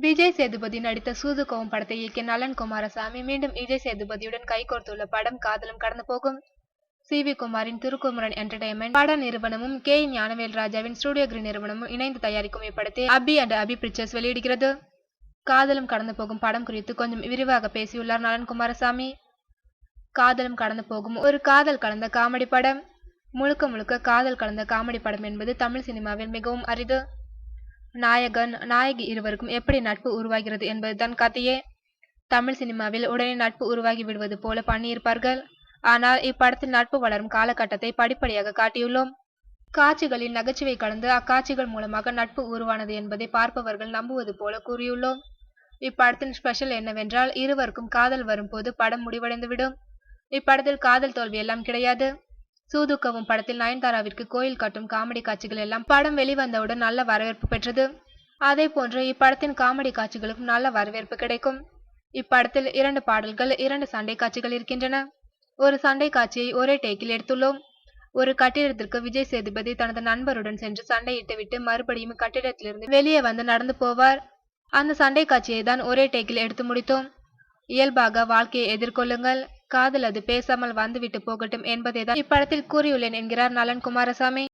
விஜய் சேதுபதி நடித்த சூதுகோவம் படத்தை இயக்கிய நலன் குமாரசாமி மீண்டும் விஜய் சேதுபதியுடன் கைகோர்த்துள்ள படம் காதலும் கடந்து போகும். சி.வி. குமாரின் திருக்குமரன் என்டர்டைன்மெண்ட் பட நிறுவனமும் கே. ஞானவேல் ராஜாவின் ஸ்டுடியோ கிரீன் நிறுவனமும் இணைந்து தயாரிக்கும் இப்படத்தை அபி அண்ட் அபி பிக்சர்ஸ் வெளியிடுகிறது. காதலும் கடந்து போகும் படம் குறித்து கொஞ்சம் விரிவாக பேசியுள்ளார் நலன் குமாரசாமி. காதலும் கடந்து போகும் ஒரு காதல் கலந்த காமெடி படம். முழுக்க முழுக்க காதல் கலந்த காமெடி படம் என்பது தமிழ் சினிமாவில் மிகவும் அரிது. நாயகன் நாயகி இருவருக்கும் எப்படி நட்பு உருவாகிறது என்பதுதான் கதையே. தமிழ் சினிமாவில் உடனே நட்பு உருவாகி விடுவது போல பண்ணியிருப்பார்கள். ஆனால் இப்படத்தில் நட்பு வளரும் காலகட்டத்தை படிப்படியாக காட்டியுள்ளோம். காட்சிகளில் நகைச்சுவை கலந்து அக்காட்சிகள் மூலமாக நட்பு உருவானது என்பதை பார்ப்பவர்கள் நம்புவது போல கூறியுள்ளோம். இப்படத்தின் ஸ்பெஷல் என்னவென்றால் இருவருக்கும் காதல் வரும்போது படம் முடிவடைந்துவிடும். இப்படத்தில் காதல் தோல்வி எல்லாம் கிடையாது. சூதுக்கவும் படத்தில் நயன்தாராவிற்கு கோயில் கட்டும் காமெடி காட்சிகள் எல்லாம் படம் வெளிவந்தவுடன் நல்ல வரவேற்பு பெற்றது. அதே போன்று இப்படத்தின் காமெடி காட்சிகளுக்கும் நல்ல வரவேற்பு கிடைக்கும். இப்படத்தில் 2 பாடல்கள் 2 சண்டை காட்சிகள் இருக்கின்றன. ஒரு சண்டை காட்சியை ஒரே டேக்கில் எடுத்துள்ளோம். ஒரு கட்டிடத்திற்கு விஜய் சேதுபதி தனது நண்பருடன் சென்று சண்டையிட்டுவிட்டு மறுபடியும் கட்டிடத்திலிருந்து வெளியே வந்து நடந்து போவார். அந்த சண்டை காட்சியை தான் ஒரே டேக்கில் எடுத்து முடித்தோம். இயல்பாக வாழ்க்கையை எதிர்கொள்ளுங்கள், காதல் அது பேசாமல் வந்துவிட்டு போகட்டும் என்பதை தான் இப்படத்தில் கூறியுள்ளேன் என்கிறார் நலன் குமாரசாமி.